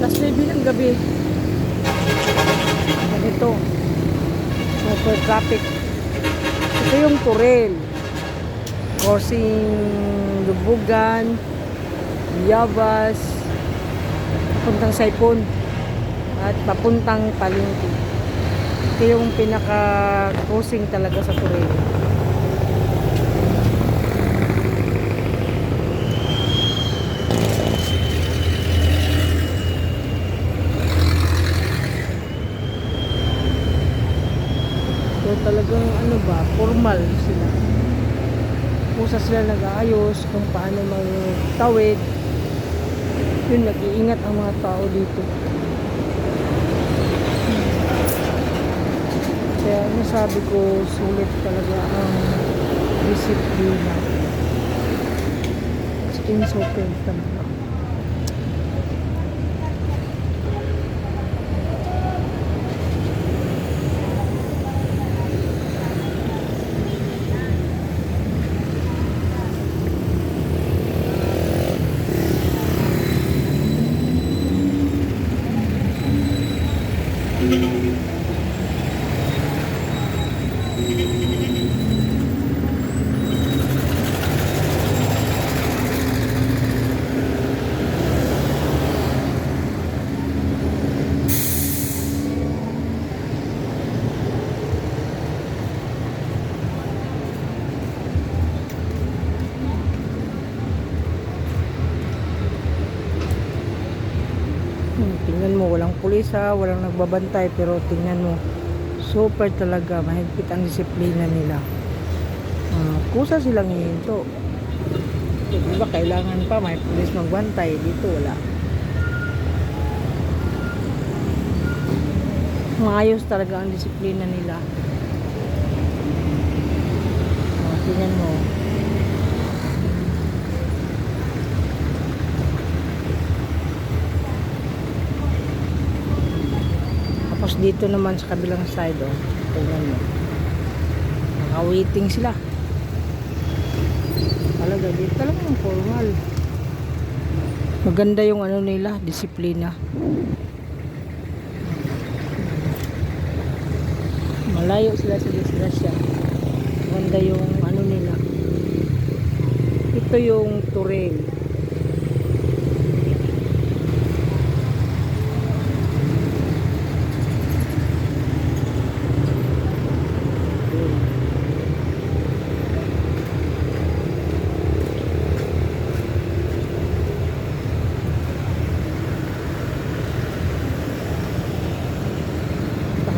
Alas 9 ng gabi. Ganito. Super traffic. Ito yung Turel. Crossing Lubugan, Yabas, papuntang Saipon, at papuntang Palengke. Ito yung pinaka-crossing talaga sa Turel. Talagang ano ba, formal sila. Pusa sila nag-aayos kung paano magtawid. Yun, nag-iingat ang mga tao dito. Kaya nasabi ko, sulit talaga ang disiplina. As in, super talaga. Tingnan mo, walang pulis ha, walang nagbabantay, pero tingnan mo, super talaga, mahigpit ang disiplina nila. Kusa silang hihinto. Diba kailangan pa may pulis magbantay, dito wala. Maayos talaga ang disiplina nila. Tingnan mo. Tapos dito naman sa kabilang side, tingnan mo. Naka-waiting sila. Talaga, dito talagang formal. Maganda yung ano nila, disiplina. Malayo sila sa disgrasya. Maganda yung ano nila. Ito yung Turel.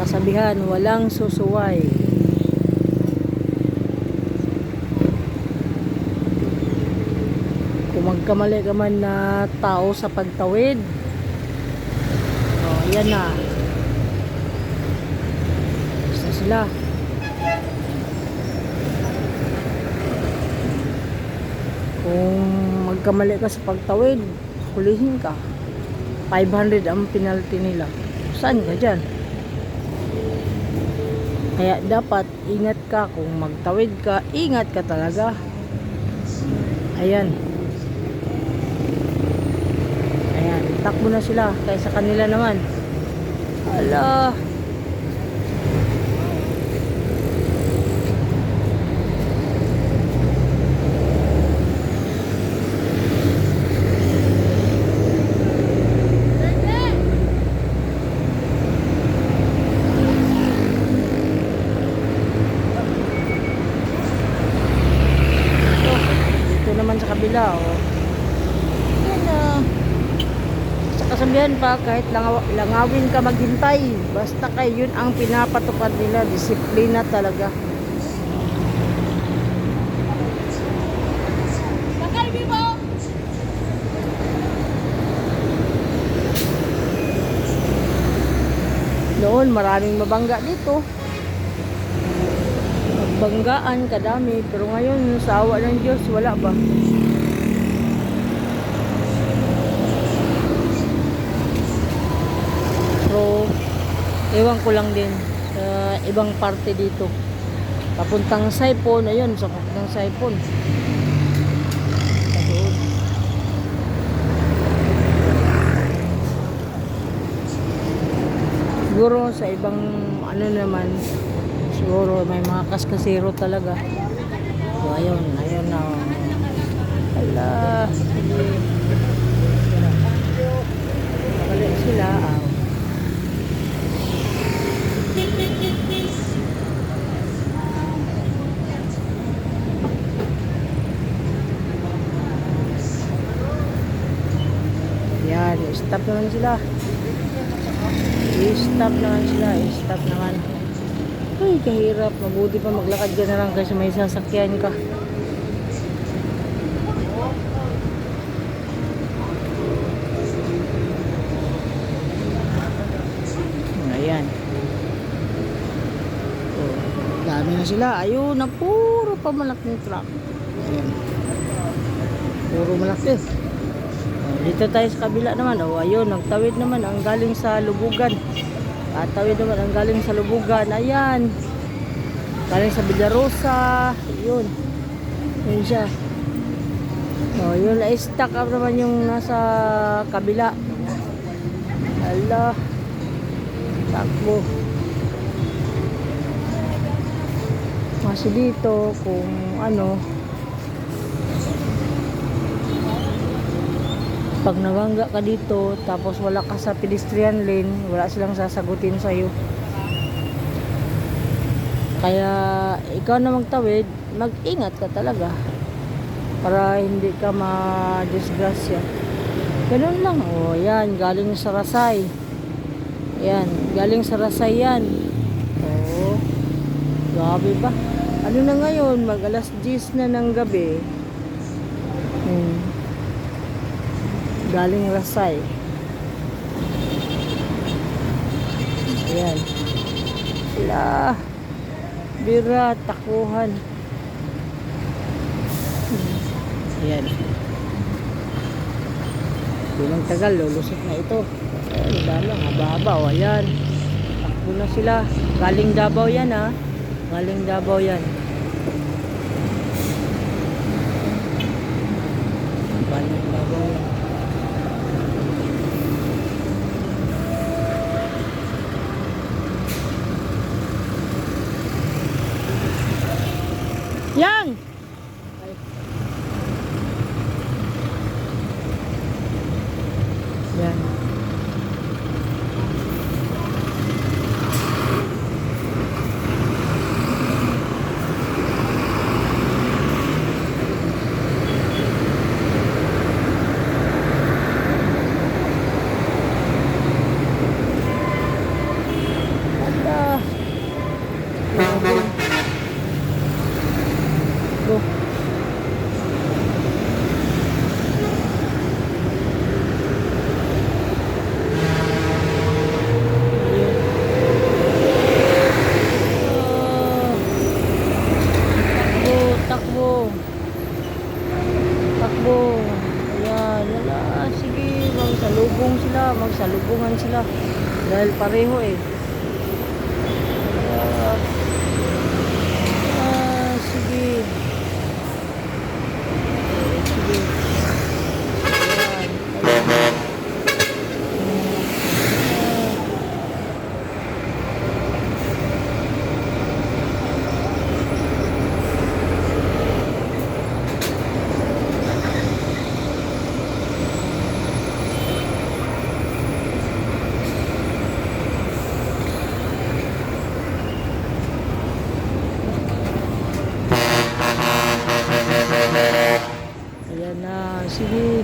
Kasabihan, walang susuway. Kung magkamali ka man na tao sa pagtawid, yan na. Basta sila. Kung magkamali ka sa pagtawid, hulihin ka. 500 ang penalty nila. Saan ka dyan? Kaya dapat ingat ka kung magtawid ka, ingat ka talaga. Ayan. Ayan, takbo na sila kaysa kanila naman. Ala. Sa kabila yan na sa kasabihan pa, kahit langawin ka maghintay, basta kayo, yun ang pinapatupad nila, disiplina talaga. Noon maraming mabangga dito, banggaan kadami, pero ngayon sa awa ng Diyos wala ba. Pero ewan ko lang din sa ibang parte dito papuntang Saipon, ayun sa papuntang Saipon doon. Siguro sa ibang ano naman, siguro may mga kaskasero talaga. So ayun na. Hala, sige. Magaling sila. Yan, stop naman sila. I-stop naman. Ay, kahirap. Mabuti pa maglakad ka na lang kasi may sasakyan ka. Ayan. Oh, dami na sila. Ayun na, puro pa malaking truck. Ayan. Puro malaki. Dito tayo sa kabila naman. Ayun, nagtawid naman ang galing sa Lubugan. Tawid naman ang galing sa Lubugan. Ayan. Galing sa Villarosa. Ayun. Ayun siya. Yun, na-stack up naman yung nasa kabila. Hala. Takbo. Kasi dito, kung ano, pag nabangga ka dito tapos wala ka sa pedestrian lane, wala silang sasagutin sa'yo. Kaya ikaw na magtawid, mag-ingat ka talaga para hindi ka ma-disgrasya. Ganun lang. Yan, galing sa Rasay. Yan, galing sa Rasay yan. Grabe ba? Ano na ngayon, mag alas 10 na ng gabi. Galing Rasay. Ayan. Wala. Bira, takuhan. Ayan. Bilang tagal, lulusot na ito. Ayan, dami, haba-haba. Ayan. Takbo na sila. Galing Davao yan, ha. Galing Davao yan. Galing Davao yan. Yang! Yan. Go. Takbo. Ayan, wala. Sige, magsalubungan sila. Dahil pareho eh. Sige. Ayan na, sige.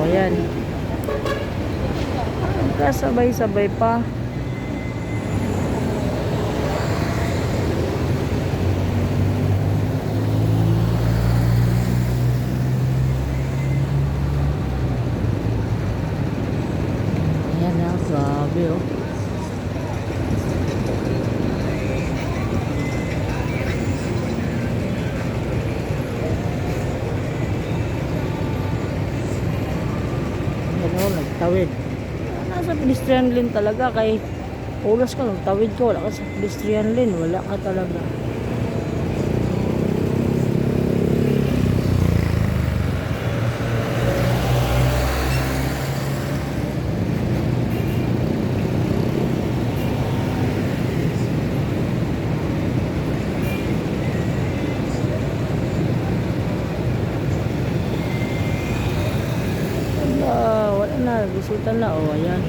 Ayan. Magkasabay-sabay pa. Ayan na, grabe oh. Nagtawid. Nasa pedestrian lane talaga kay oras ka nagtawid ka, wala ka sa pedestrian lane, wala ka talaga. nag-isutan na. O, ayan.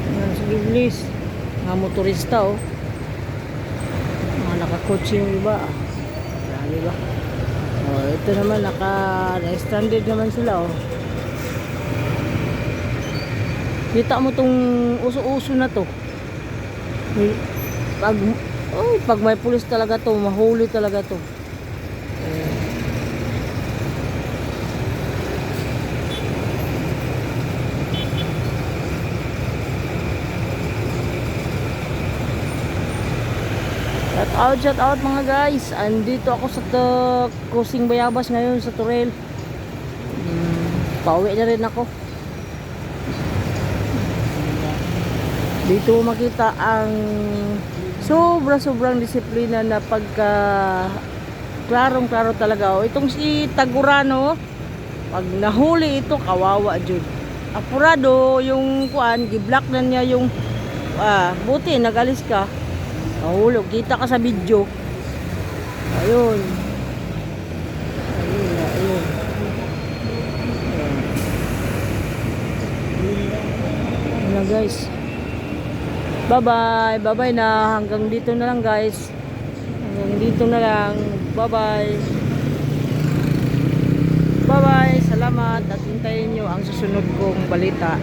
Ayan, sige, please. Mga motorista, o. Mga nakakotse yung iba. Ayan, diba? O, ito naman, naka-stranded naman sila, o. Kita mo tong uso-uso na to. Pag may pulis talaga to, mahuli talaga to. Shout out mga guys. Andito ako sa Kusing Bayabas ngayon sa Turel. Pauwi na rin ako. Dito makita ang sobrang disiplina na pagka klarong-klaro talaga. O, itong si Tagurano, pag nahuli ito, kawawa jud. Apurado yung kuan, gi-block na niya yung buti nagalis ka. Nahulog, kita ka sa video. Ayun. Ayun. Ayun na guys. Bye bye na, hanggang dito na lang guys, hanggang dito na lang, bye bye, salamat at hintayin nyo ang susunod kong balita.